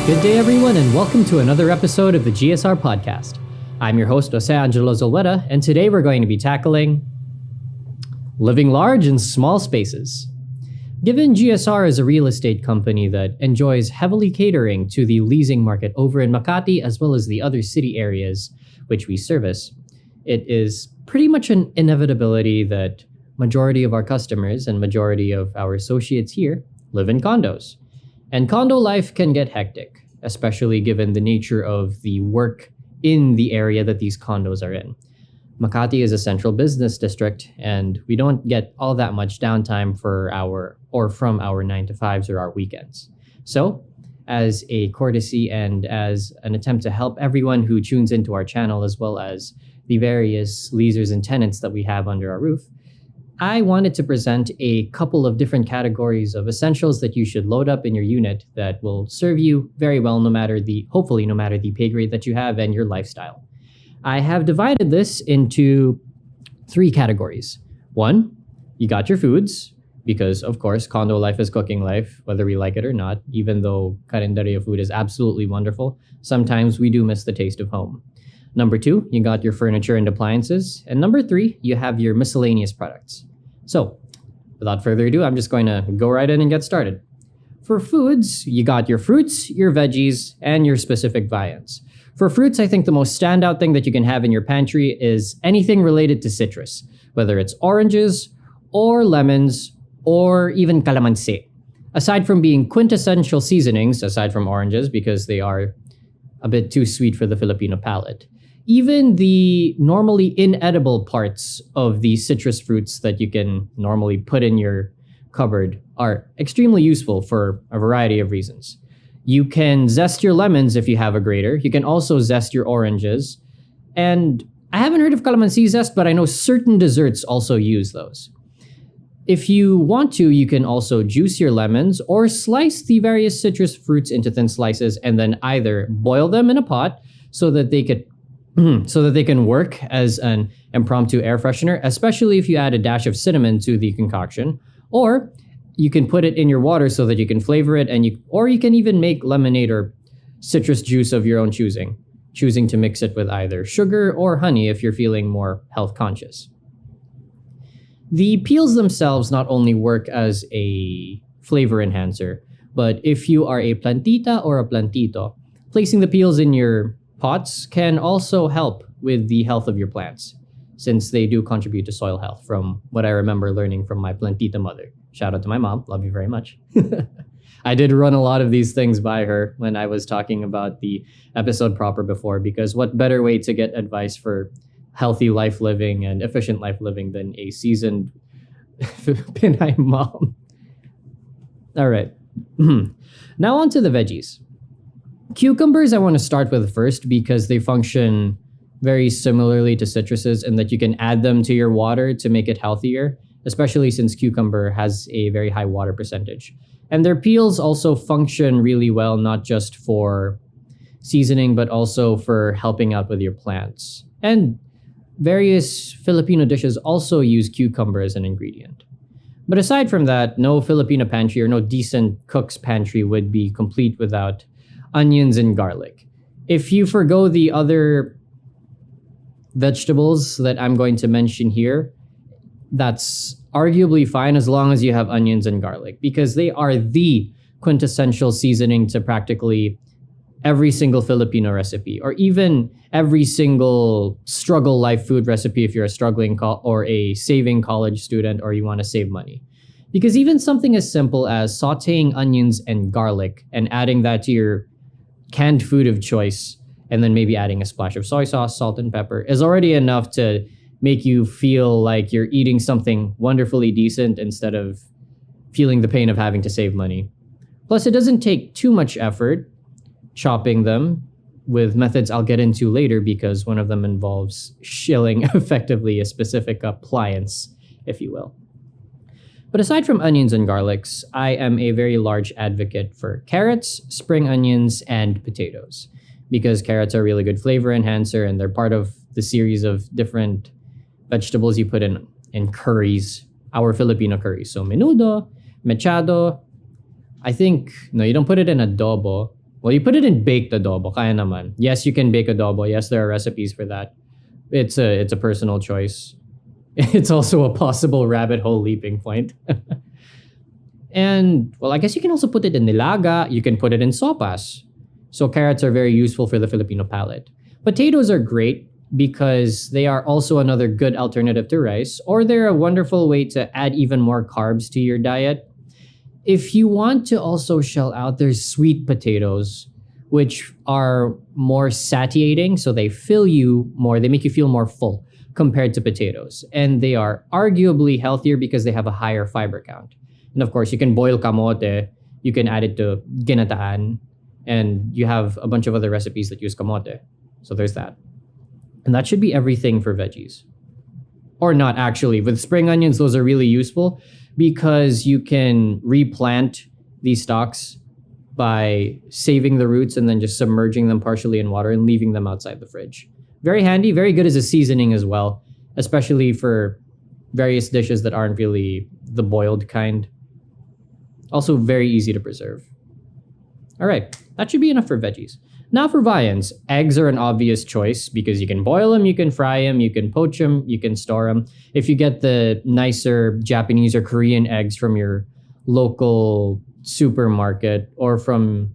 Good day, everyone, and welcome to another episode of the GSR Podcast. I'm your host, Angelo Zulueta, and today we're going to be tackling living large in small spaces. Given GSR is a real estate company that enjoys heavily catering to the leasing market over in Makati as well as the other city areas which we service, it is pretty much an inevitability that majority of our customers and majority of our associates here live in condos. And condo life can get hectic, especially given the nature of the work in the area that these condos are in. Makati is a central business district, and we don't get all that much downtime from our 9 to 5s or our weekends. So, as a courtesy and as an attempt to help everyone who tunes into our channel as well as the various leasers and tenants that we have under our roof, I wanted to present a couple of different categories of essentials that you should load up in your unit that will serve you very well hopefully no matter the pay grade that you have and your lifestyle. I have divided this into 3 categories. 1, you got your foods, because of course condo life is cooking life, whether we like it or not. Even though karinderya food is absolutely wonderful, sometimes we do miss the taste of home. Number 2, you got your furniture and appliances. And number 3, you have your miscellaneous products. So, without further ado, I'm just going to go right in and get started. For foods, you got your fruits, your veggies, and your specific viands. For fruits, I think the most standout thing that you can have in your pantry is anything related to citrus, whether it's oranges or lemons or even calamansi. Aside from being quintessential seasonings, aside from oranges because they are a bit too sweet for the Filipino palate, even the normally inedible parts of the citrus fruits that you can normally put in your cupboard are extremely useful for a variety of reasons. You can zest your lemons if you have a grater. You can also zest your oranges. And I haven't heard of calamansi zest, but I know certain desserts also use those. If you want to, you can also juice your lemons or slice the various citrus fruits into thin slices and then either boil them in a pot so that they can work as an impromptu air freshener, especially if you add a dash of cinnamon to the concoction, or you can put it in your water so that you can flavor it, or you can even make lemonade or citrus juice of your own choosing to mix it with either sugar or honey if you're feeling more health conscious. The peels themselves not only work as a flavor enhancer, but if you are a plantita or a plantito, placing the peels in your pots can also help with the health of your plants, since they do contribute to soil health from what I remember learning from my plantita mother. Shout out to my mom, love you very much. I did run a lot of these things by her when I was talking about the episode proper before, because what better way to get advice for healthy life living and efficient life living than a seasoned Pinay mom. All right, now on to the veggies. Cucumbers I want to start with first because they function very similarly to citruses in that you can add them to your water to make it healthier, especially since cucumber has a very high water percentage. And their peels also function really well, not just for seasoning, but also for helping out with your plants. And various Filipino dishes also use cucumber as an ingredient. But aside from that, no Filipino pantry or no decent cook's pantry would be complete without onions and garlic. If you forgo the other vegetables that I'm going to mention here, that's arguably fine as long as you have onions and garlic, because they are the quintessential seasoning to practically every single Filipino recipe, or even every single struggle life food recipe if you're a struggling or a saving college student or you want to save money. Because even something as simple as sauteing onions and garlic and adding that to your canned food of choice, and then maybe adding a splash of soy sauce, salt, and pepper is already enough to make you feel like you're eating something wonderfully decent instead of feeling the pain of having to save money. Plus, it doesn't take too much effort chopping them with methods I'll get into later, because one of them involves shilling effectively a specific appliance, if you will. But aside from onions and garlics, I am a very large advocate for carrots, spring onions, and potatoes, because carrots are a really good flavor enhancer and they're part of the series of different vegetables you put in curries, our Filipino curries. So menudo, mechado. I think, no, you don't put it in adobo. Well, you put it in baked adobo, kaya naman. Yes, you can bake adobo. Yes, there are recipes for that. It's a personal choice. It's also a possible rabbit hole leaping point. And well, I guess you can also put it in nilaga. You can put it in sopas. So carrots are very useful for the Filipino palate. Potatoes are great because they are also another good alternative to rice, or they're a wonderful way to add even more carbs to your diet. If you want to also shell out, there's sweet potatoes, which are more satiating, so they fill you more, they make you feel more full compared to potatoes. And they are arguably healthier because they have a higher fiber count. And of course, you can boil kamote, you can add it to ginataan, and you have a bunch of other recipes that use kamote. So there's that. And that should be everything for veggies. Or not actually. With spring onions, those are really useful because you can replant these stalks by saving the roots and then just submerging them partially in water and leaving them outside the fridge. Very handy, very good as a seasoning as well, especially for various dishes that aren't really the boiled kind. Also very easy to preserve. All right, that should be enough for veggies. Now for viands, eggs are an obvious choice because you can boil them, you can fry them, you can poach them, you can store them. If you get the nicer Japanese or Korean eggs from your local supermarket or from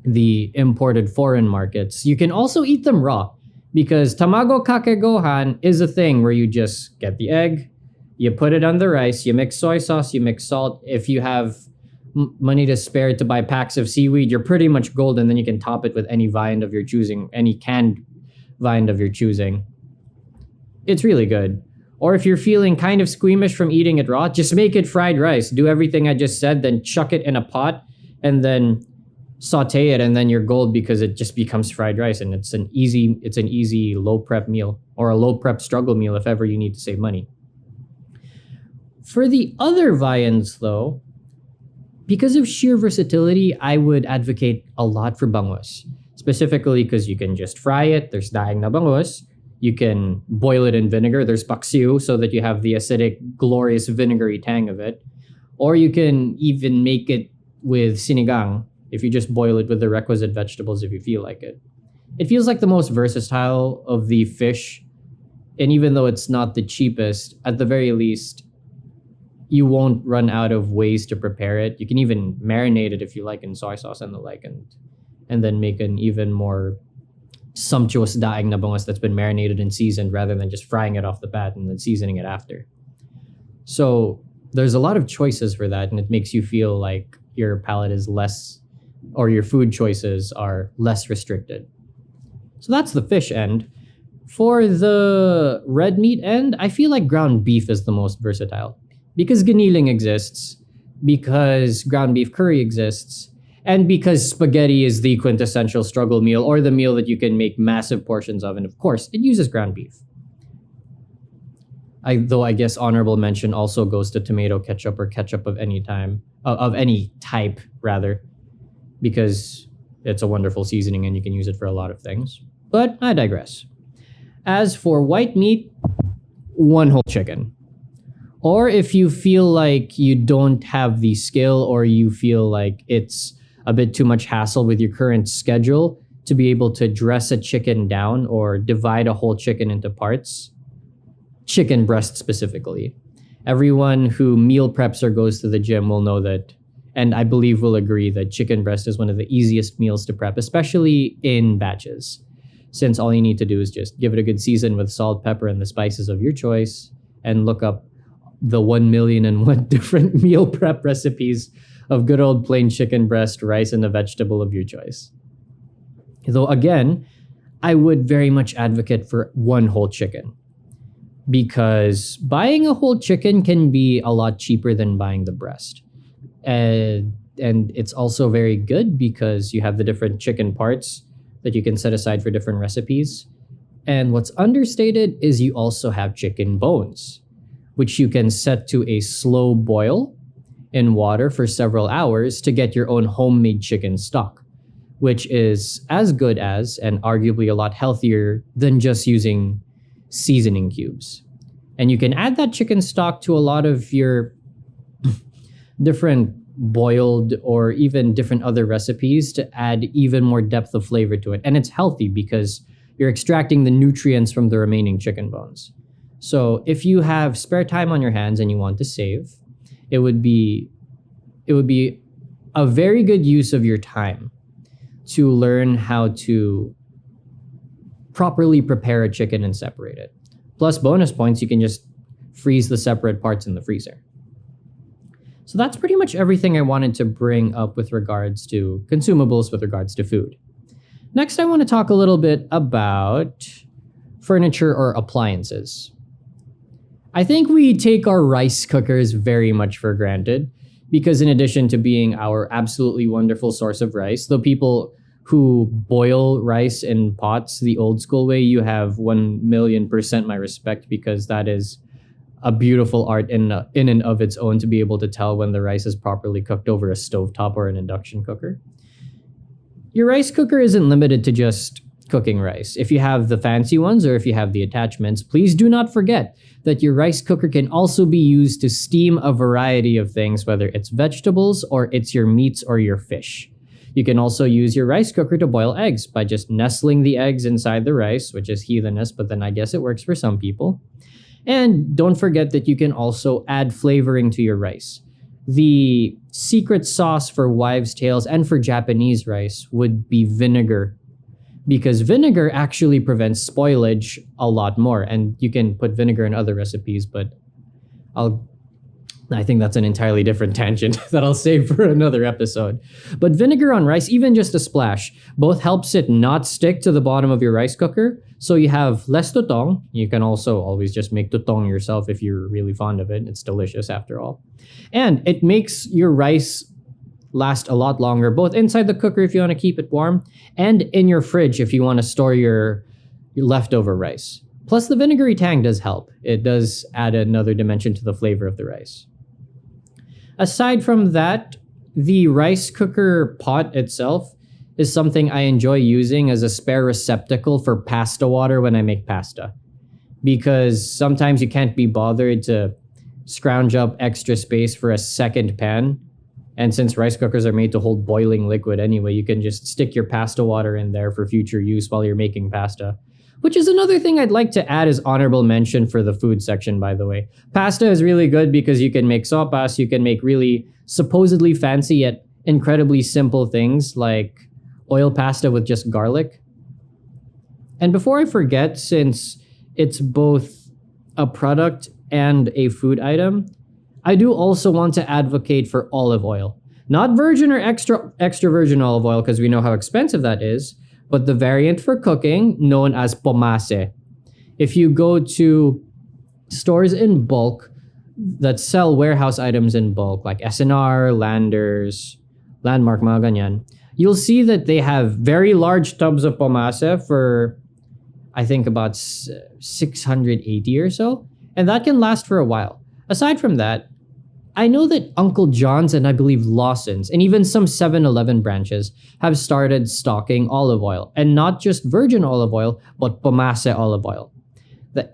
the imported foreign markets, you can also eat them raw because tamago kake gohan is a thing where you just get the egg, you put it on the rice, you mix soy sauce, you mix salt. If you have money to spare to buy packs of seaweed, you're pretty much golden. Then you can top it with any viand of your choosing, any canned viand of your choosing. It's really good. Or if you're feeling kind of squeamish from eating it raw, just make it fried rice. Do everything I just said, then chuck it in a pot and then saute it, and then you're gold because it just becomes fried rice. And it's an easy low prep meal or a low prep struggle meal if ever you need to save money. For the other viands though, because of sheer versatility, I would advocate a lot for bangus. Specifically because you can just fry it, there's daing na bangus. You can boil it in vinegar, there's paksiw, so that you have the acidic, glorious vinegary tang of it. Or you can even make it with sinigang, if you just boil it with the requisite vegetables if you feel like it. It feels like the most versatile of the fish, and even though it's not the cheapest, at the very least, you won't run out of ways to prepare it. You can even marinate it if you like in soy sauce and the like, and then make an even more sumptuous daing na bangus that's been marinated and seasoned rather than just frying it off the bat and then seasoning it after. So there's a lot of choices for that, and it makes you feel like your palate is less, or your food choices are less restricted. So that's the fish end. For the red meat end, I feel like ground beef is the most versatile. Because giniling exists, because ground beef curry exists, and because spaghetti is the quintessential struggle meal or the meal that you can make massive portions of, and of course, it uses ground beef. Though I guess honorable mention also goes to tomato ketchup or ketchup of any type rather, because it's a wonderful seasoning and you can use it for a lot of things. But I digress. As for white meat, one whole chicken. Or if you feel like you don't have the skill or you feel like it's a bit too much hassle with your current schedule to be able to dress a chicken down or divide a whole chicken into parts, chicken breast specifically. Everyone who meal preps or goes to the gym will know that, and I believe will agree that chicken breast is one of the easiest meals to prep, especially in batches, since all you need to do is just give it a good season with salt, pepper, and the spices of your choice, and look up the 1,000,001 different meal prep recipes of good old plain chicken breast, rice, and a vegetable of your choice. Though again, I would very much advocate for one whole chicken, because buying a whole chicken can be a lot cheaper than buying the breast. And it's also very good because you have the different chicken parts that you can set aside for different recipes. And what's understated is you also have chicken bones, which you can set to a slow boil in water for several hours to get your own homemade chicken stock, which is as good as and arguably a lot healthier than just using seasoning cubes. And you can add that chicken stock to a lot of your different boiled or even different other recipes to add even more depth of flavor to it. And it's healthy because you're extracting the nutrients from the remaining chicken bones. So if you have spare time on your hands and you want to save, it would be a very good use of your time to learn how to properly prepare a chicken and separate it. Plus bonus points, you can just freeze the separate parts in the freezer. So that's pretty much everything I wanted to bring up with regards to consumables, with regards to food. Next, I want to talk a little bit about furniture or appliances. I think we take our rice cookers very much for granted because in addition to being our absolutely wonderful source of rice, the people who boil rice in pots the old school way, you have 1,000,000% my respect, because that is a beautiful art in and of its own, to be able to tell when the rice is properly cooked over a stovetop or an induction cooker. Your rice cooker isn't limited to just cooking rice. If you have the fancy ones or if you have the attachments, please do not forget that your rice cooker can also be used to steam a variety of things, whether it's vegetables or it's your meats or your fish. You can also use your rice cooker to boil eggs by just nestling the eggs inside the rice, which is heathenish, but then I guess it works for some people. And don't forget that you can also add flavoring to your rice. The secret sauce for wives' tales and for Japanese rice would be vinegar, because vinegar actually prevents spoilage a lot more. And you can put vinegar in other recipes, but I think that's an entirely different tangent that I'll save for another episode. But vinegar on rice, even just a splash, both helps it not stick to the bottom of your rice cooker. So you have less tutong. You can also always just make tutong yourself if you're really fond of it. It's delicious after all. And it makes your rice last a lot longer, both inside the cooker if you want to keep it warm, and in your fridge if you want to store your leftover rice. Plus the vinegary tang does help. It does add another dimension to the flavor of the rice. Aside from that, the rice cooker pot itself is something I enjoy using as a spare receptacle for pasta water when I make pasta. Because sometimes you can't be bothered to scrounge up extra space for a second pan. And since rice cookers are made to hold boiling liquid anyway, you can just stick your pasta water in there for future use while you're making pasta. Which is another thing I'd like to add as honorable mention for the food section, by the way. Pasta is really good because you can make sopas, you can make really supposedly fancy yet incredibly simple things like oil pasta with just garlic. And before I forget, since it's both a product and a food item, I do also want to advocate for olive oil. Not virgin or extra virgin olive oil, because we know how expensive that is, but the variant for cooking known as pomase. If you go to stores in bulk that sell warehouse items in bulk, like SNR, Landers, Landmark, mga ganyan, you'll see that they have very large tubs of pomase for, I think, about 680 or so. And that can last for a while. Aside from that, I know that Uncle John's and I believe Lawson's and even some 7-Eleven branches have started stocking olive oil. And not just virgin olive oil, but pomase olive oil.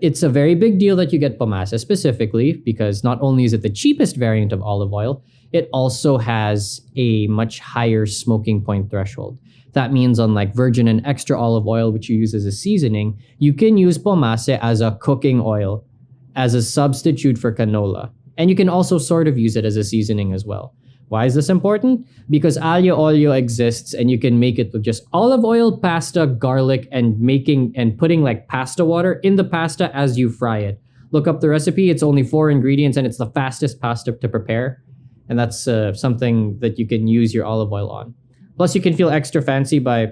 It's a very big deal that you get pomase specifically because not only is it the cheapest variant of olive oil, it also has a much higher smoking point threshold. That means unlike virgin and extra olive oil, which you use as a seasoning, you can use pomase as a cooking oil, as a substitute for canola. And you can also sort of use it as a seasoning as well. Why is this important? Because aglio olio exists and you can make it with just olive oil, pasta, garlic, and putting like pasta water in the pasta as you fry it. Look up the recipe. It's only 4 ingredients and it's the fastest pasta to prepare. And that's something that you can use your olive oil on. Plus, you can feel extra fancy by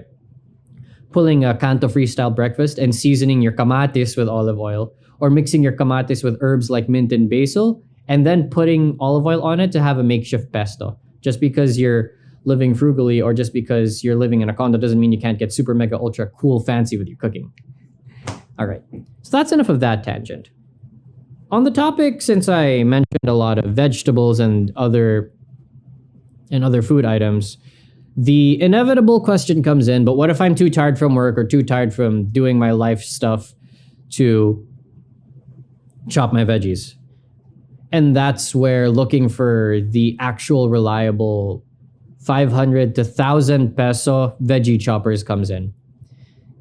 pulling a Canto Freestyle breakfast and seasoning your kamatis with olive oil, or mixing your kamatis with herbs like mint and basil, and then putting olive oil on it to have a makeshift pesto. Just because you're living frugally or just because you're living in a condo doesn't mean you can't get super mega ultra cool fancy with your cooking. All right, so that's enough of that tangent. On the topic, since I mentioned a lot of vegetables and other food items, the inevitable question comes in, but what if I'm too tired from work or too tired from doing my life stuff to chop my veggies? And that's where looking for the actual reliable 500 to 1,000 peso veggie choppers comes in.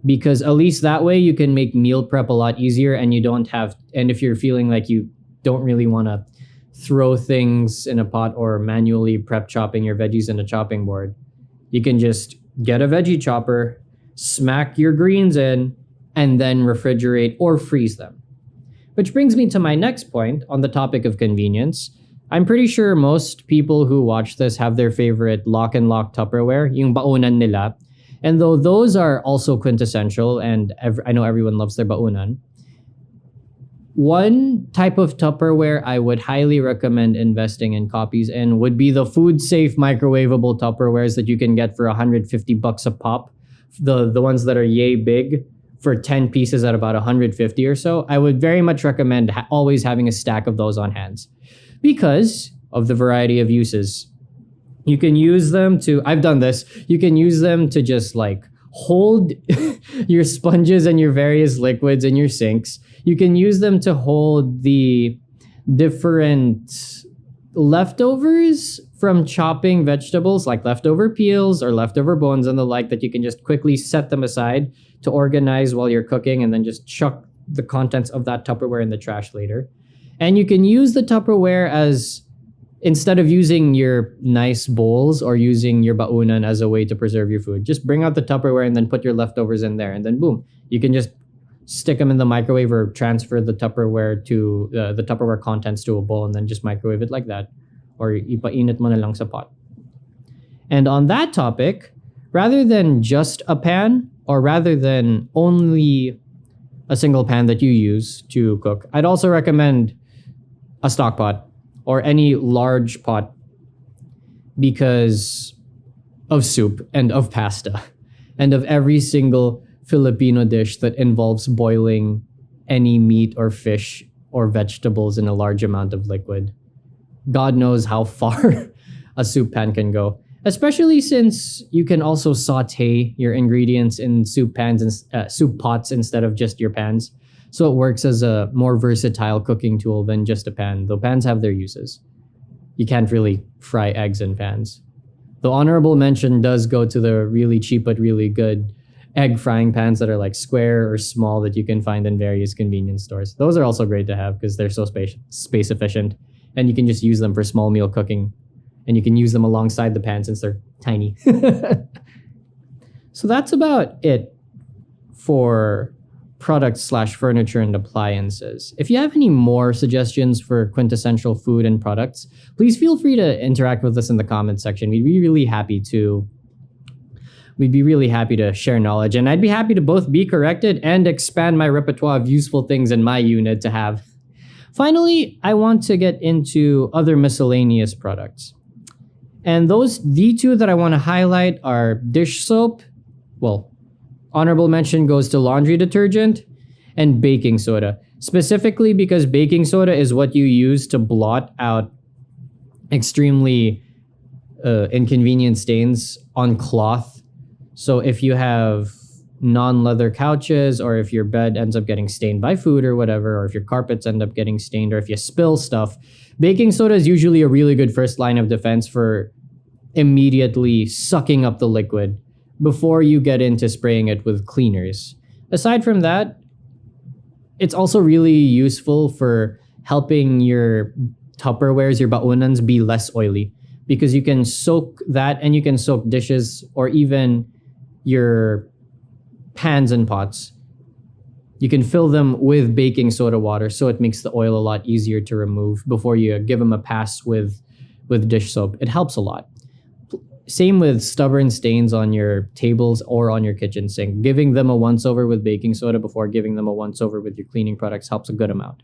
Because at least that way you can make meal prep a lot easier, and you don't have, and if you're feeling like you don't really want to throw things in a pot or manually prep chopping your veggies in a chopping board, you can just get a veggie chopper, smack your greens in, and then refrigerate or freeze them. Which brings me to my next point on the topic of convenience. I'm pretty sure most people who watch this have their favorite lock and lock Tupperware, yung baunan nila. And though those are also quintessential, and I know everyone loves their baunan, one type of Tupperware I would highly recommend investing in copies in would be the food-safe microwavable Tupperwares that you can get for $150 a pop. The ones that are yay big for 10 pieces at about 150 or so. I would very much recommend always having a stack of those on hands because of the variety of uses. You can use them to, I've done this, you can use them to just like hold your sponges and your various liquids in your sinks. You can use them to hold the different leftovers from chopping vegetables, like leftover peels or leftover bones and the like, that you can just quickly set them aside to organize while you're cooking, and then just chuck the contents of that Tupperware in the trash later. And you can use the Tupperware as, instead of using your nice bowls or using your baunan as a way to preserve your food, just bring out the Tupperware and then put your leftovers in there, and then boom, you can just stick them in the microwave or transfer the Tupperware to the Tupperware contents to a bowl and then just microwave it like that, or ipainit mo na lang sa pot. And on that topic, rather than just a pan, or rather than only a single pan that you use to cook, I'd also recommend a stock pot or any large pot because of soup and of pasta and of every single Filipino dish that involves boiling any meat or fish or vegetables in a large amount of liquid. God knows how far a soup pan can go, especially since you can also saute your ingredients in soup pans and soup pots instead of just your pans. So it works as a more versatile cooking tool than just a pan, though pans have their uses. You can't really fry eggs in pans. The honorable mention does go to the really cheap but really good egg frying pans that are like square or small that you can find in various convenience stores. Those are also great to have because they're so space efficient, and you can just use them for small meal cooking, and you can use them alongside the pan since they're tiny. So that's about it for products/furniture and appliances. If you have any more suggestions for quintessential food and products, please feel free to interact with us in the comments section. We'd be really happy to share knowledge, and I'd be happy to both be corrected and expand my repertoire of useful things in my unit to have. Finally, I want to get into other miscellaneous products. And the two that I want to highlight are dish soap. Well, honorable mention goes to laundry detergent and baking soda. Specifically because baking soda is what you use to blot out extremely inconvenient stains on cloth. So if you have non-leather couches, or if your bed ends up getting stained by food or whatever, or if your carpets end up getting stained, or if you spill stuff, baking soda is usually a really good first line of defense for immediately sucking up the liquid before you get into spraying it with cleaners. Aside from that, it's also really useful for helping your Tupperwares, your baunans, be less oily, because you can soak that, and you can soak dishes or even your pans and pots. You can fill them with baking soda water, so it makes the oil a lot easier to remove before you give them a pass with dish soap. It helps a lot. Same with stubborn stains on your tables or on your kitchen sink. Giving them a once-over with baking soda before giving them a once-over with your cleaning products helps a good amount.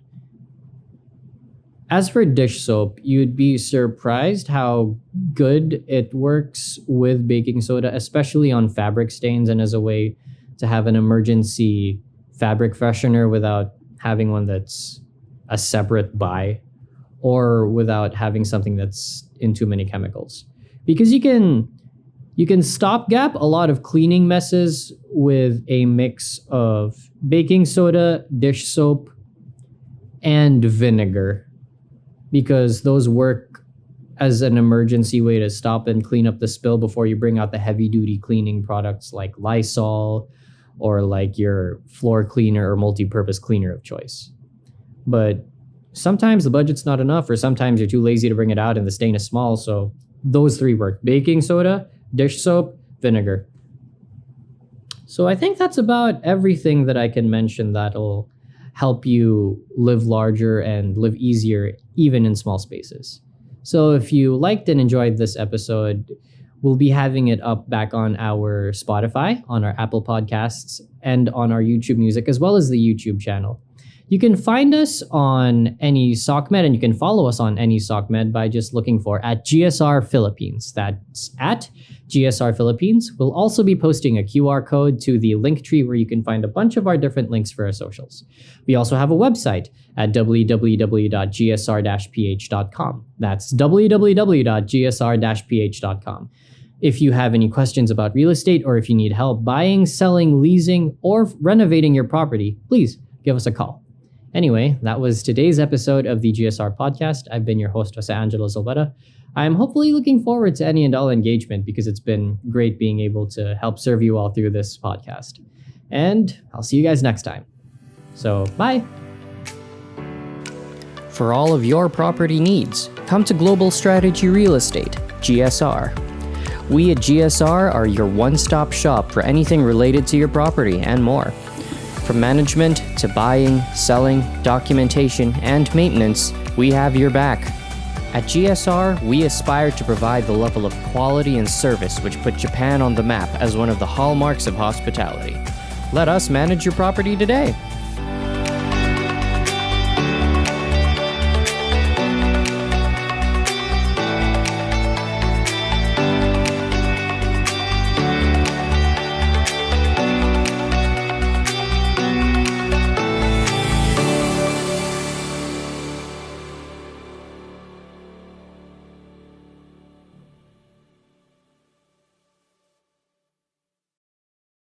As for dish soap, you'd be surprised how good it works with baking soda, especially on fabric stains, and as a way to have an emergency fabric freshener without having one that's a separate buy, or without having something that's in too many chemicals. Because you can stopgap a lot of cleaning messes with a mix of baking soda, dish soap, and vinegar. because those work as an emergency way to stop and clean up the spill before you bring out the heavy duty cleaning products like Lysol or like your floor cleaner or multi-purpose cleaner of choice. But sometimes the budget's not enough, or sometimes you're too lazy to bring it out and the stain is small. So those three work: baking soda, dish soap, vinegar. So I think that's about everything that I can mention that'll help you live larger and live easier, even in small spaces. So if you liked and enjoyed this episode, we'll be having it up back on our Spotify, on our Apple Podcasts, and on our YouTube Music, as well as the YouTube channel. You can find us on any SOCMED, and you can follow us on any SOCMED by just looking for at GSR Philippines. That's at GSR Philippines. We'll also be posting a QR code to the link tree where you can find a bunch of our different links for our socials. We also have a website at www.gsr-ph.com. That's www.gsr-ph.com. If you have any questions about real estate, or if you need help buying, selling, leasing, or renovating your property, please give us a call. Anyway, that was today's episode of the GSR Podcast. I've been your host, Angelo Zulueta. I'm hopefully looking forward to any and all engagement, because it's been great being able to help serve you all through this podcast. And I'll see you guys next time. So, bye. For all of your property needs, come to Global Strategy Real Estate, GSR. We at GSR are your one-stop shop for anything related to your property and more. From management to buying, selling, documentation, and maintenance, we have your back. At GSR, we aspire to provide the level of quality and service which put Japan on the map as one of the hallmarks of hospitality. Let us manage your property today.